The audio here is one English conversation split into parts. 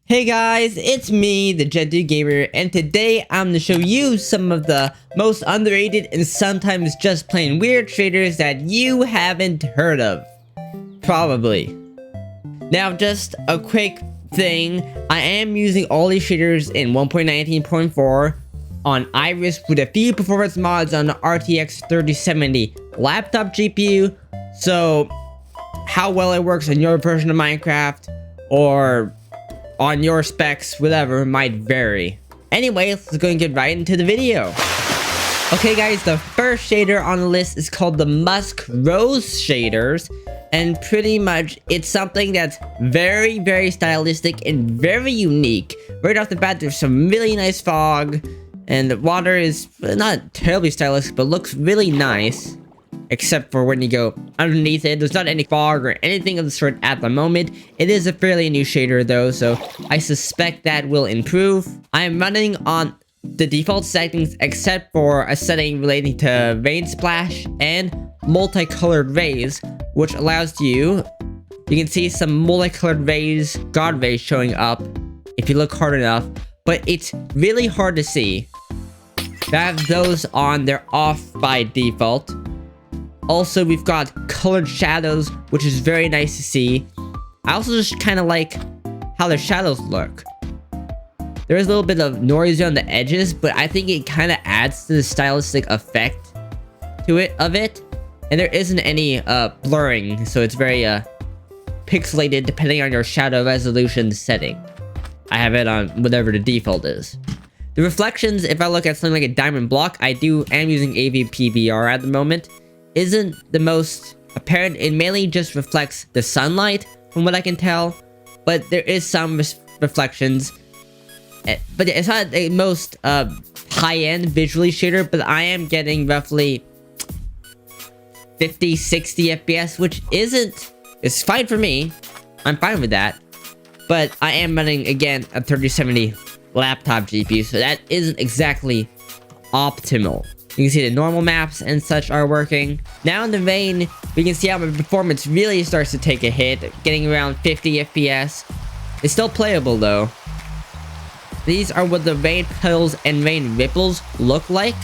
Hey guys, it's me, the Gen2 Gamer, and today I'm going to show you some of the most underrated and sometimes just plain weird shaders that you haven't heard of. Probably. Now, just a quick thing, I am using all these shaders in 1.19.4 on Iris with a few performance mods on the RTX 3070 laptop GPU, so how well it works on your version of Minecraft, or on your specs, whatever, might vary. Anyway, let's go and get right into the video. Okay guys, the first shader on the list is called the Musk Rose Shaders. And pretty much, it's something that's very stylistic and very unique. Right off the bat, there's some really nice fog. And the water is not terribly stylistic, but looks really nice. Except for when you go underneath it. There's not any fog or anything of the sort at the moment. It is a fairly new shader though, so I suspect that will improve. I am running on the default settings except for a setting relating to rain splash and multicolored rays, which allows you can see some multicolored rays, god rays showing up if you look hard enough, but it's really hard to see. To have those on, they're off by default. Also, we've got colored shadows, which is very nice to see. I also just kind of like how the shadows look. There is a little bit of noise on the edges, but I think it kind of adds to the stylistic effect to it. And there isn't any blurring, so it's very pixelated depending on your shadow resolution setting. I have it on whatever the default is. The reflections, if I look at something like a diamond block, I am using AVPVR at the moment, isn't the most apparent. It mainly just reflects the sunlight from what I can tell, but there is some reflections, but it's not the most high-end visually shader, but I am getting roughly 50-60 FPS, which it's fine for me. I'm fine with that, but I am running again a 3070 laptop GPU, so that isn't exactly optimal. You can see the normal maps and such are working. Now in the rain, we can see how my performance really starts to take a hit, getting around 50 FPS. It's still playable though. These are what the rain puddles and rain ripples look like.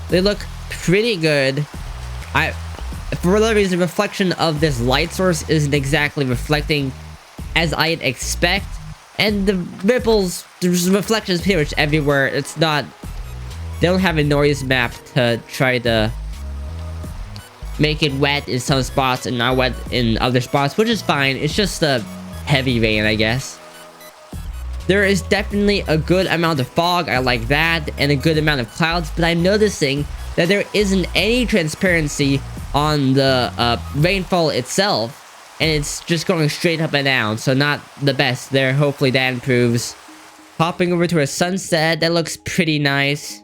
They look pretty good. For whatever reason, the reflection of this light source isn't exactly reflecting as I'd expect. And the ripples, there's reflections pretty much everywhere. It's not... They don't have a noise map to try to make it wet in some spots and not wet in other spots, which is fine. It's just a heavy rain, I guess. There is definitely a good amount of fog, I like that, and a good amount of clouds, but I'm noticing that there isn't any transparency on the rainfall itself, and it's just going straight up and down, so not the best there. Hopefully that improves. Hopping over to a sunset, that looks pretty nice.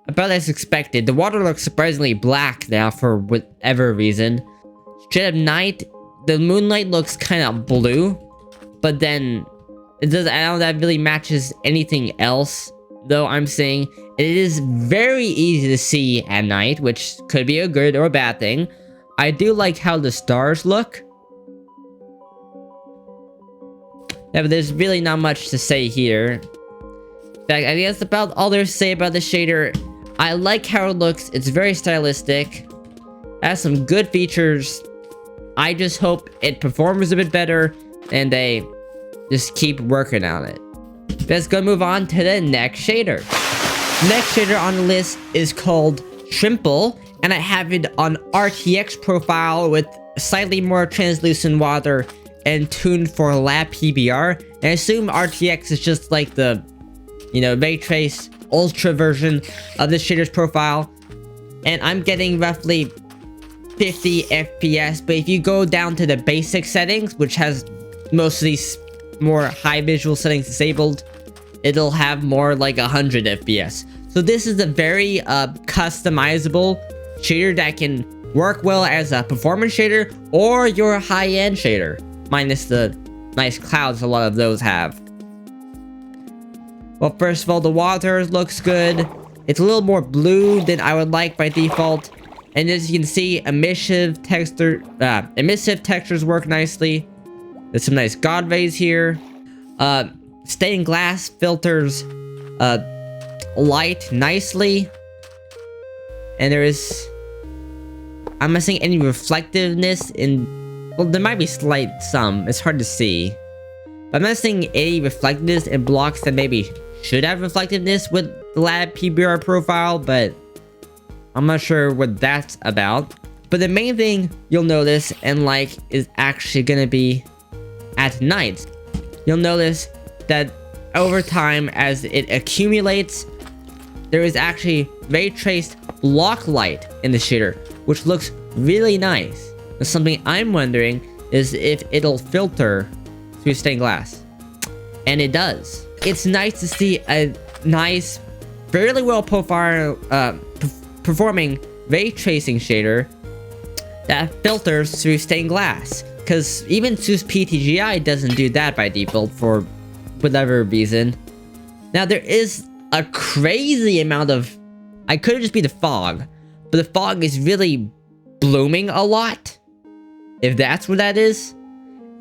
About as expected. The water looks surprisingly black now for whatever reason. Straight up night, the moonlight looks kind of blue, but then I don't know, that really matches anything else, though I'm saying it is very easy to see at night, which could be a good or a bad thing. I do like how the stars look. Yeah, but there's really not much to say here. In fact, I think that's about all there's to say about the shader. I like how it looks. It's very stylistic. It has some good features. I just hope it performs a bit better and they just keep working on it. Let's go move on to the next shader. Next shader on the list is called Shrimple, and I have it on RTX profile with slightly more translucent water and tuned for lab PBR. And I assume RTX is just like the, ray trace ultra version of the shader's profile, and I'm getting roughly 50 FPS, but if you go down to the basic settings, which has most of these more high visual settings disabled, it'll have more like 100 FPS. So this is a very customizable shader that can work well as a performance shader or your high-end shader, minus the nice clouds a lot of those have. Well, first of all, the water looks good. It's a little more blue than I would like by default. And as you can see, emissive textures work nicely. There's some nice god rays here. stained glass filters light nicely, and there is, I'm not seeing any reflectiveness in, well, there might be some, it's hard to see, but I'm not seeing any reflectiveness in blocks that maybe should have reflectiveness with the lab PBR profile, but I'm not sure what that's about. But the main thing you'll notice and like is actually gonna be at night. You'll notice that over time, as it accumulates, there is actually ray traced block light in the shader, which looks really nice. And something I'm wondering is if it'll filter through stained glass. And it does. It's nice to see a nice, fairly well performing ray tracing shader that filters through stained glass. Because even SUSE PTGI doesn't do that by default for whatever reason. Now there is a crazy amount of, I could just be the fog, but the fog is really blooming a lot, if that's what that is.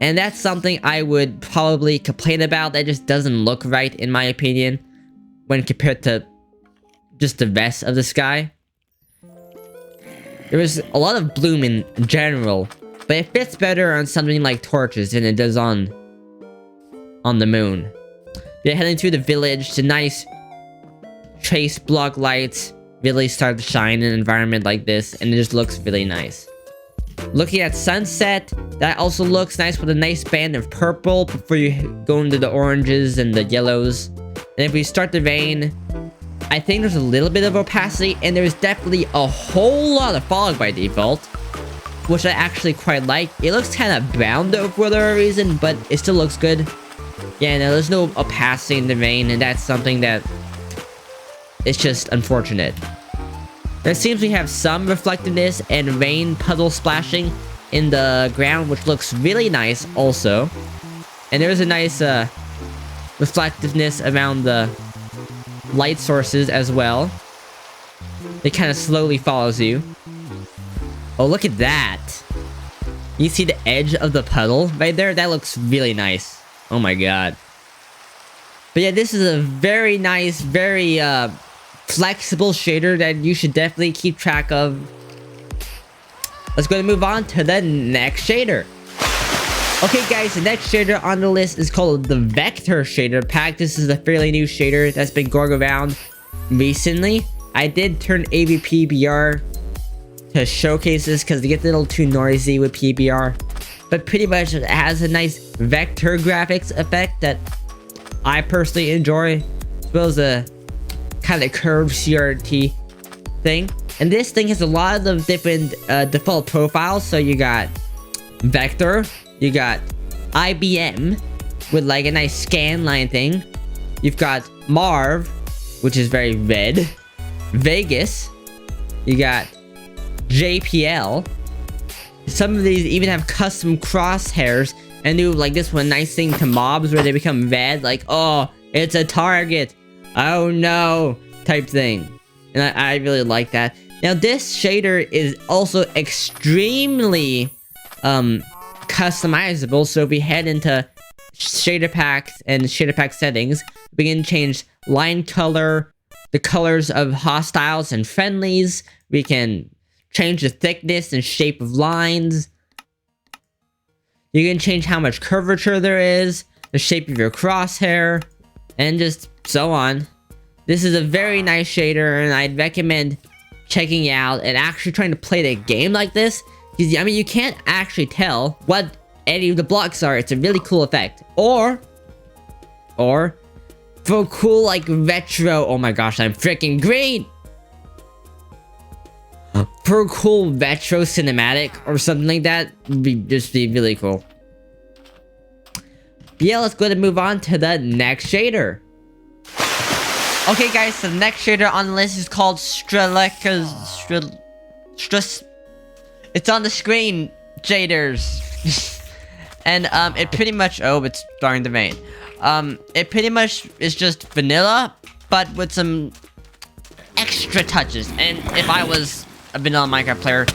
And that's something I would probably complain about. That just doesn't look right in my opinion when compared to just the rest of the sky. There is a lot of bloom in general, but it fits better on something like torches than it does on the moon. You're heading through the village. The nice trace block lights really start to shine in an environment like this, and it just looks really nice. Looking at sunset, that also looks nice with a nice band of purple before you go into the oranges and the yellows. And if we start the rain, I think there's a little bit of opacity, and there's definitely a whole lot of fog by default, which I actually quite like. It looks kind of brown though for whatever reason, but it still looks good. Yeah, no, there's no opacity in the rain, and that's something that it's just unfortunate. There seems we have some reflectiveness and rain puddle splashing in the ground, which looks really nice also. And there's a nice reflectiveness around the light sources as well. It kind of slowly follows you. Oh, look at that. You see the edge of the puddle right there? That looks really nice. Oh my god. But yeah, this is a very nice, very flexible shader that you should definitely keep track of. Let's go and move on to the next shader. Okay guys, the next shader on the list is called the Vector Shaderpack. This is a fairly new shader that's been going around recently. I did turn AV PBR to showcase this because it gets a little too noisy with PBR. But pretty much it has a nice vector graphics effect that I personally enjoy, as well as a kind of curved CRT thing. And this thing has a lot of different default profiles. So you got Vector, you got IBM with like a nice scan line thing. You've got Marv, which is very red. Vegas. You got JPL. Some of these even have custom crosshairs and do like this one nice thing to mobs where they become red, like, oh, it's a target, oh no, type thing. And I really like that. Now this shader is also extremely customizable. So if we head into Shaderpack and Shaderpack settings, we can change line color, the colors of hostiles and friendlies. We can change the thickness and shape of lines. You can change how much curvature there is, the shape of your crosshair, and just so on. This is a very nice shader, and I'd recommend checking it out and actually trying to play the game like this. Because, I mean, you can't actually tell what any of the blocks are. It's a really cool effect. Or for cool, like, retro... Oh my gosh, I'm freaking green! For a cool retro cinematic or something like that, would just be really cool. But yeah, let's go ahead and move on to the next shader. Okay guys, so the next shader on the list is called Stracciatella. It's on the screen, shaders. And it pretty much, oh, it's starting to rain. It pretty much is just vanilla, but with some extra touches. And if I was a vanilla Minecraft player,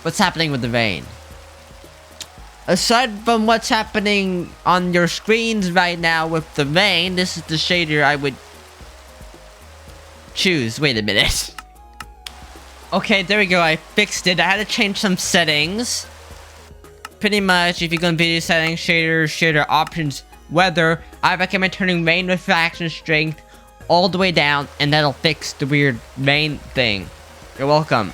what's happening with the rain? aside from what's happening on your screens right now with the rain, this is the shader I would choose. Wait a minute. Okay, there we go. I fixed it. I had to change some settings. Pretty much, if you go to video settings, shader options, weather, I recommend turning rain refraction strength all the way down, and that'll fix the weird rain thing. You're welcome.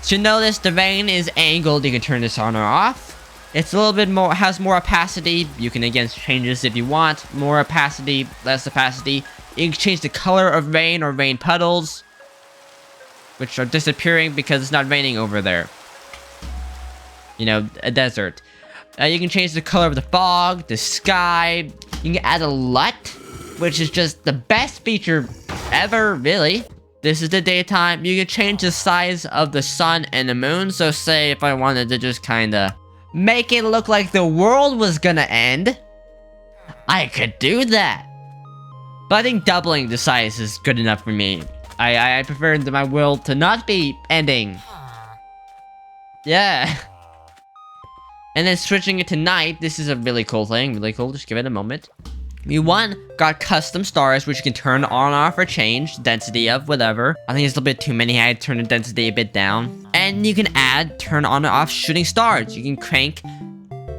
So notice the rain is angled. You can turn this on or off. It's a little bit more, has more opacity. You can again change this if you want. More opacity, less opacity. You can change the color of rain or rain puddles, which are disappearing because it's not raining over there. You know, a desert. You can change the color of the fog, the sky. You can add a LUT, which is just the best feature ever, really. This is the daytime. You can change the size of the sun and the moon. So say if I wanted to just kinda make it look like the world was gonna end, I could do that. But I think doubling the size is good enough for me. I prefer my world to not be ending. Yeah. And then switching it to night, this is a really cool thing. Really cool, just give it a moment. We got custom stars, which you can turn on, off, or change. Density of, whatever. I think it's a little bit too many. I had to turn the density a bit down. And you can turn on and off shooting stars. You can crank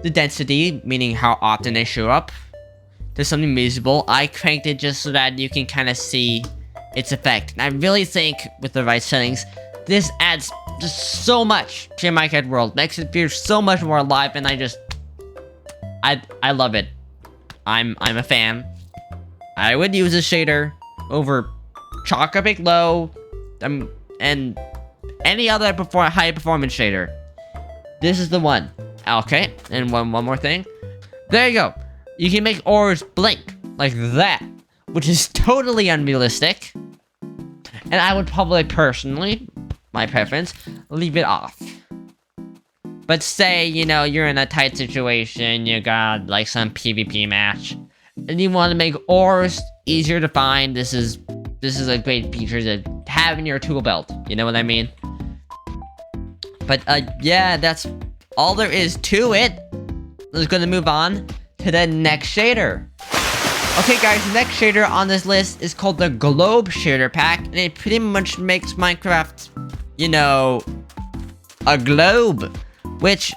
the density, meaning how often they show up, to something reasonable. I cranked it just so that you can kind of see its effect. And I really think, with the right settings, this adds just so much to your Minecraft world. Makes it feel so much more alive, and I love it. I'm a fan. I would use a shader over Chocopic Low, and any other high performance shader. This is the one. Okay, and one more thing. There you go. You can make ores blink like that, which is totally unrealistic. And I would probably personally, my preference, leave it off. But say, you know, you're in a tight situation, you got like some PvP match, and you want to make ores easier to find. This is a great feature to have in your tool belt. You know what I mean? But yeah, that's all there is to it. Let's go to move on to the next shader. Okay guys, the next shader on this list is called the Globe Shaderpack, and it pretty much makes Minecraft, you know, a globe, which,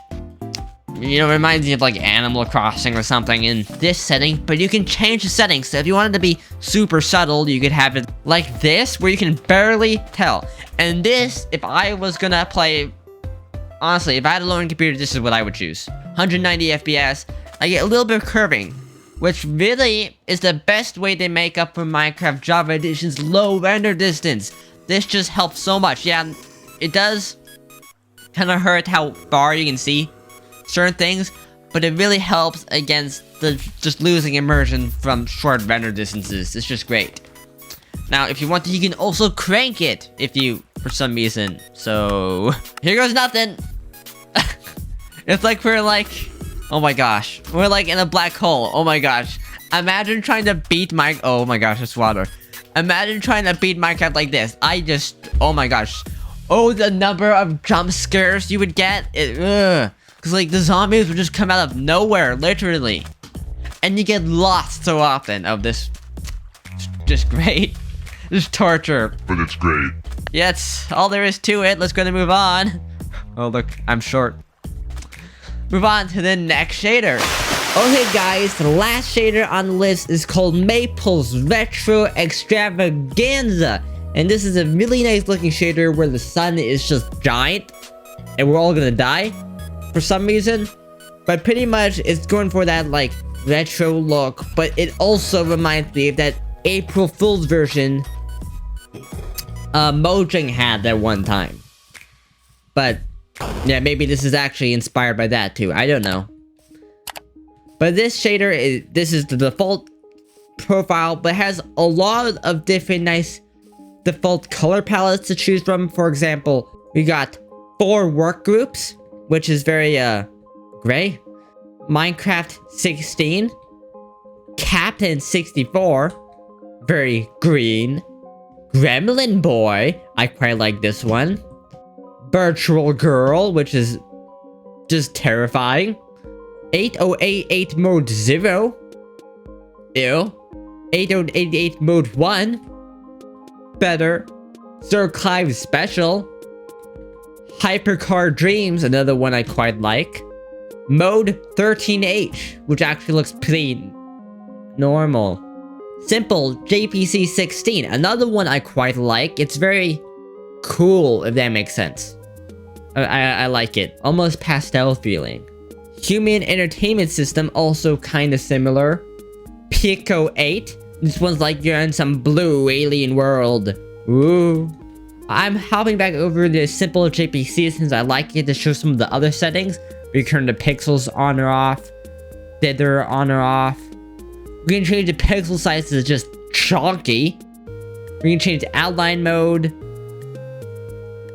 you know, reminds me of like Animal Crossing or something in this setting. But you can change the settings. So if you wanted to be super subtle, you could have it like this, where you can barely tell. And this, if I was gonna play, honestly, if I had a low-end computer, this is what I would choose. 190 FPS. I get a little bit of curving, which really is the best way to make up for Minecraft Java Edition's low render distance. This just helps so much. Yeah, it does kind of hurt how far you can see certain things, but it really helps against the just losing immersion from short render distances. It's just great. Now, if you want to, you can also crank it if you, for some reason. So, here goes nothing. It's like we're like, oh my gosh, we're like in a black hole. Oh my gosh. Imagine trying to beat oh my gosh, it's water. Imagine trying to beat Minecraft like this. Oh my gosh. Oh, the number of jump scares you would get. Cause like the zombies would just come out of nowhere, literally. And you get lost so often of this. Just great. Just torture. But it's great. Yeah, it's all there is to it. Let's go and move on. Oh look, I'm short. Move on to the next shader. Okay guys, the last shader on the list is called Maple's Retro Extravaganza. And this is a really nice looking shader where the sun is just giant and we're all gonna die for some reason. But pretty much it's going for that like retro look, but it also reminds me of that April Fool's version Mojang had at one time. But yeah, maybe this is actually inspired by that too. I don't know. But this shader this is the default profile, but has a lot of different nice default color palettes to choose from. For example, we got 4 work groups, which is very gray, Minecraft 16, Captain 64, very green, Gremlin Boy, I quite like this one, Virtual Girl, which is just terrifying, 8088 mode 0. Ew. 8088 mode 1. Better. Sir Clive special. Hypercar Dreams, another one I quite like. Mode 13H, which actually looks pretty normal. Simple JPC 16, another one I quite like. It's very cool, if that makes sense. I like it. Almost pastel feeling. Human Entertainment System, also kind of similar. Pico 8. This one's like you're in some blue alien world. Ooh. I'm hopping back over to simple JPC since I like it to show some of the other settings. We can turn the pixels on or off. Dither on or off. We can change the pixel size to just chunky. We can change the outline mode.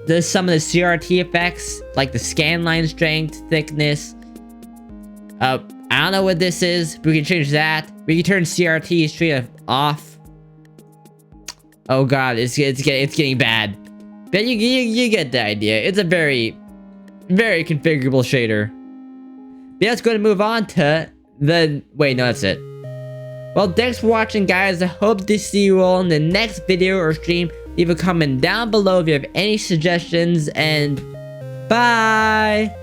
There's some of the CRT effects, like the scan line strength, thickness. I don't know what this is. We can change that. We can turn CRT straight off. Oh god, it's getting bad. But you get the idea. It's a very configurable shader. But let's go to move on to the... Wait, no, that's it. Well, thanks for watching, guys. I hope to see you all in the next video or stream. Leave a comment down below if you have any suggestions, and bye!